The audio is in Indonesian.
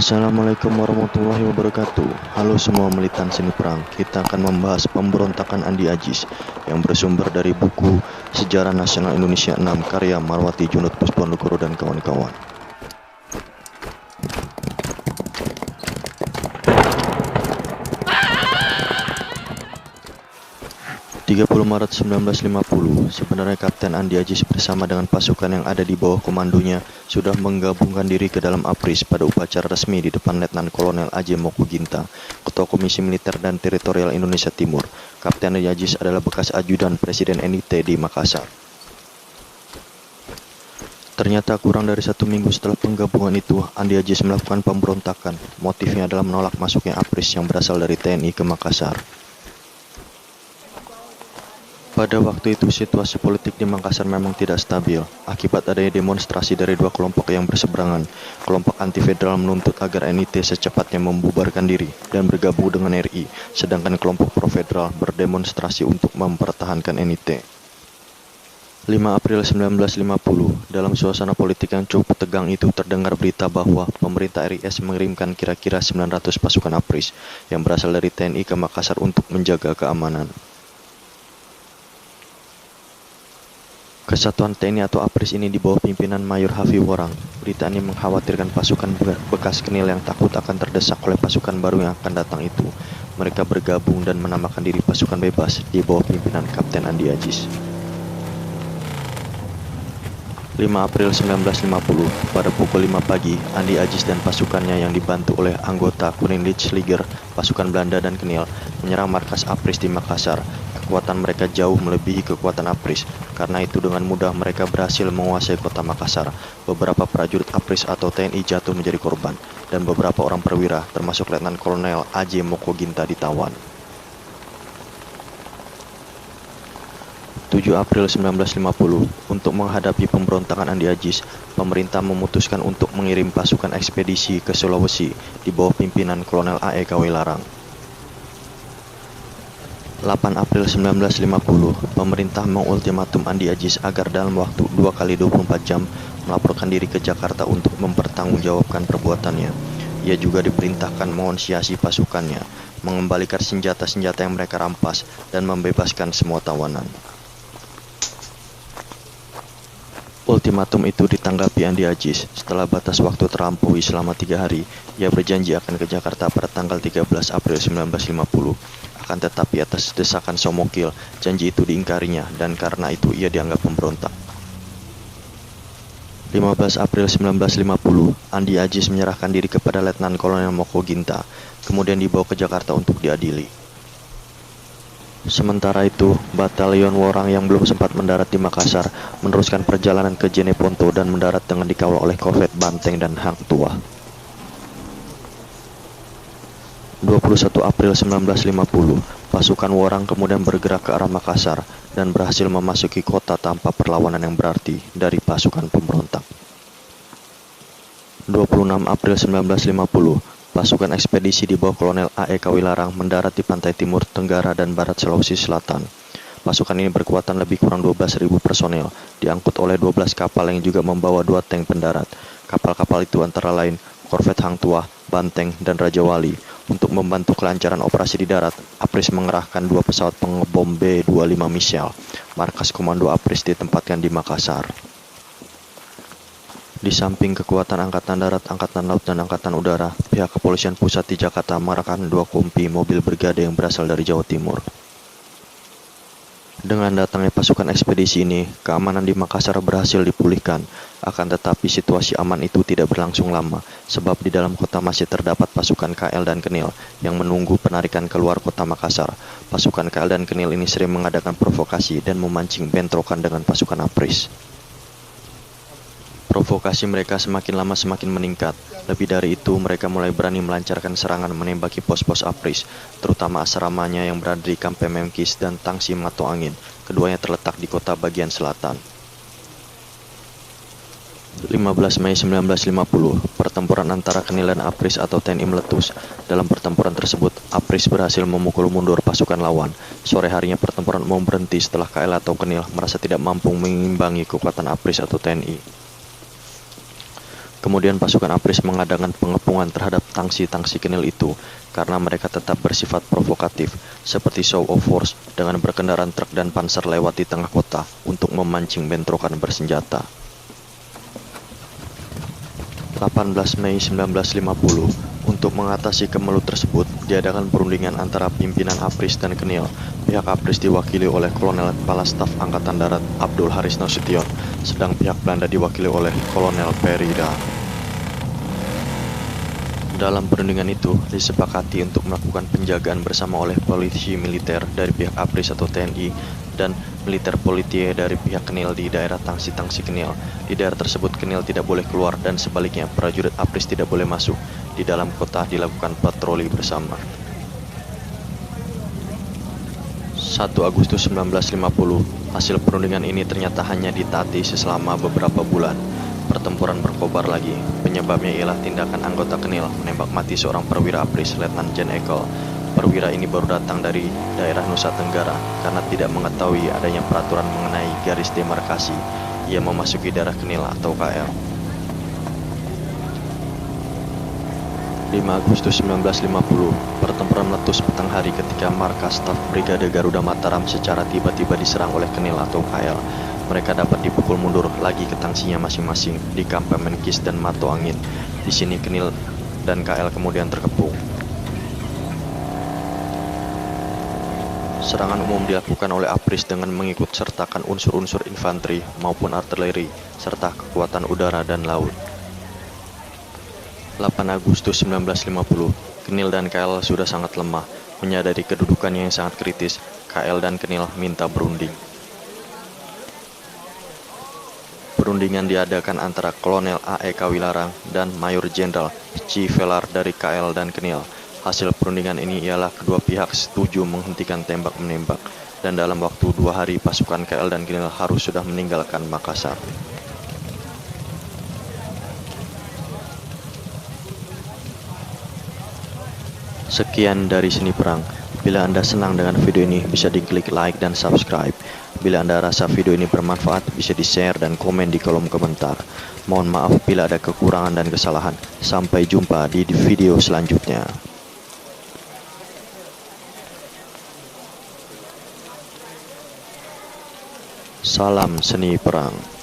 Assalamualaikum warahmatullahi wabarakatuh. Halo semua militan seni perang. Kita akan membahas pemberontakan Andi Ajis yang bersumber dari buku Sejarah Nasional Indonesia 6 karya Marwati Junut Pusponegoro dan kawan-kawan. 30 Maret 1950, sebenarnya Kapten Andi Ajis bersama dengan pasukan yang ada di bawah komandonya sudah menggabungkan diri ke dalam APRIS pada upacara resmi di depan Letnan Kolonel A.J. Moko Ginta, Ketua Komisi Militer dan Teritorial Indonesia Timur. Kapten Andi Ajis adalah bekas ajudan Presiden NIT di Makassar. Ternyata kurang dari 1 minggu setelah penggabungan itu, Andi Ajis melakukan pemberontakan. Motifnya adalah menolak masuknya APRIS yang berasal dari TNI ke Makassar. Pada waktu itu situasi politik di Makassar memang tidak stabil, akibat adanya demonstrasi dari dua kelompok yang berseberangan. Kelompok anti-federal menuntut agar NIT secepatnya membubarkan diri dan bergabung dengan RI, sedangkan kelompok pro-federal berdemonstrasi untuk mempertahankan NIT. 5 April 1950, dalam suasana politik yang cukup tegang itu terdengar berita bahwa pemerintah RIS mengirimkan kira-kira 900 pasukan APRIS yang berasal dari TNI ke Makassar untuk menjaga keamanan. Kesatuan TNI atau APRIS ini di bawah pimpinan Mayor Hafi Worang. Berita ini mengkhawatirkan pasukan bekas Kenil yang takut akan terdesak oleh pasukan baru yang akan datang itu. Mereka bergabung dan menamakan diri pasukan bebas di bawah pimpinan Kapten Andi Ajis. 5 April 1950, pada pukul 5 pagi, Andi Ajis dan pasukannya yang dibantu oleh anggota Koninklijke pasukan Belanda dan Kenil menyerang markas APRIS di Makassar. Kekuatan mereka jauh melebihi kekuatan APRIS. Karena itu dengan mudah mereka berhasil menguasai kota Makassar. Beberapa prajurit APRIS atau TNI jatuh menjadi korban, dan beberapa orang perwira, termasuk Letnan Kolonel A.J. Moko Ginta, ditawan. 7 April 1950, untuk menghadapi pemberontakan Andi Ajis, pemerintah memutuskan untuk mengirim pasukan ekspedisi ke Sulawesi di bawah pimpinan Kolonel A.E. Kawilarang. 8 April 1950, pemerintah mengultimatum Andi Ajis agar dalam waktu 2x24 jam melaporkan diri ke Jakarta untuk mempertanggungjawabkan perbuatannya. Ia juga diperintahkan mengonsiasi pasukannya, mengembalikan senjata-senjata yang mereka rampas, dan membebaskan semua tawanan. Ultimatum itu ditanggapi Andi Ajis. Setelah batas waktu terlampaui selama 3 hari, ia berjanji akan ke Jakarta pada tanggal 13 April 1950. Akan tetapi atas desakan Somokil, janji itu diingkarinya dan karena itu ia dianggap pemberontak. 15 April 1950, Andi Ajis menyerahkan diri kepada Letnan Kolonel Moko Ginta, kemudian dibawa ke Jakarta untuk diadili. Sementara itu, Batalion Worang yang belum sempat mendarat di Makassar meneruskan perjalanan ke Jeneponto dan mendarat dengan dikawal oleh korvet Banteng dan Hang Tuah. 21 April 1950, pasukan Worang kemudian bergerak ke arah Makassar dan berhasil memasuki kota tanpa perlawanan yang berarti dari pasukan pemberontak. 26 April 1950, pasukan ekspedisi di bawah Kolonel A.E. Kawilarang mendarat di pantai timur, tenggara, dan barat Sulawesi Selatan. Pasukan ini berkekuatan lebih kurang 12.000 personel, diangkut oleh 12 kapal yang juga membawa 2 tank pendarat. Kapal-kapal itu antara lain korvet Hang Tuah, Banteng, dan Raja Wali. Untuk membantu kelancaran operasi di darat, APRIS mengerahkan 2 pesawat pengebom B-25 Michel. Markas komando APRIS ditempatkan di Makassar. Di samping kekuatan Angkatan Darat, Angkatan Laut, dan Angkatan Udara, pihak Kepolisian Pusat di Jakarta mengerahkan 2 kompi mobil brigade yang berasal dari Jawa Timur. Dengan datangnya pasukan ekspedisi ini, keamanan di Makassar berhasil dipulihkan. Akan tetapi situasi aman itu tidak berlangsung lama, sebab di dalam kota masih terdapat pasukan KL dan Kenil yang menunggu penarikan keluar kota Makassar. Pasukan KL dan Kenil ini sering mengadakan provokasi dan memancing bentrokan dengan pasukan APRIS. Provokasi mereka semakin lama semakin meningkat. Lebih dari itu, mereka mulai berani melancarkan serangan menembaki pos-pos APRIS, terutama asramanya yang berada di Kampe Memkis dan Tangsi Mato Angin. Keduanya terletak di kota bagian selatan. 15 Mei 1950, pertempuran antara Kenil dan APRIS atau TNI meletus. Dalam pertempuran tersebut, APRIS berhasil memukul mundur pasukan lawan. Sore harinya pertempuran umum berhenti setelah KL atau Kenil merasa tidak mampu mengimbangi kekuatan APRIS atau TNI. Kemudian pasukan APRIS mengadakan pengepungan terhadap tangsi-tangsi Kenil itu karena mereka tetap bersifat provokatif, seperti show of force dengan berkendaraan truk dan panser lewat di tengah kota untuk memancing bentrokan bersenjata. 18 Mei 1950, untuk mengatasi kemelut tersebut, diadakan perundingan antara pimpinan APRIS dan Kenil. Pihak APRIS diwakili oleh Kolonel Kepala Staf Angkatan Darat Abdul Haris Nasution, sedang pihak Belanda diwakili oleh Kolonel Perida. Dalam perundingan itu, disepakati untuk melakukan penjagaan bersama oleh polisi militer dari pihak APRIS atau TNI dan militer politie dari pihak Kenil di daerah tangsi-tangsi Kenil. Di daerah tersebut Kenil tidak boleh keluar dan sebaliknya prajurit APRIS tidak boleh masuk. Di dalam kota dilakukan patroli bersama. 1 Agustus 1950, hasil perundingan ini ternyata hanya ditaati selama beberapa bulan. Pertempuran berkobar lagi. Penyebabnya ialah tindakan anggota Kenil menembak mati seorang perwira APRIS, Letnan Jan Ekel. Perwira ini baru datang dari daerah Nusa Tenggara karena tidak mengetahui adanya peraturan mengenai garis demarkasi. Ia memasuki daerah Kenil atau KL. 5 Agustus 1950, pertempuran meletus petang hari ketika markas staf Brigade Garuda Mataram secara tiba-tiba diserang oleh Kenil atau KL. Mereka dapat dipukul mundur lagi ke tangsinya masing-masing di Kamp Menkis dan Mato Angin. Di sini Kenil dan KL kemudian terkepung. Serangan umum dilakukan oleh APRIS dengan mengikut sertakan unsur-unsur infanteri maupun artileri, serta kekuatan udara dan laut. 8 Agustus 1950, Kenil dan KL sudah sangat lemah. Menyadari kedudukannya yang sangat kritis, KL dan Kenil minta berunding. Perundingan diadakan antara Kolonel A.E. Kawilarang dan Mayor Jenderal C. Velar dari KL dan Kenil. Hasil perundingan ini ialah kedua pihak setuju menghentikan tembak-menembak, dan dalam waktu 2 hari pasukan KL dan Kenil harus sudah meninggalkan Makassar. Sekian dari Seni Perang. Bila Anda senang dengan video ini, bisa diklik like dan subscribe. Bila Anda rasa video ini bermanfaat, bisa di-share dan komen di kolom komentar. Mohon maaf bila ada kekurangan dan kesalahan. Sampai jumpa di video selanjutnya. Salam Seni Perang.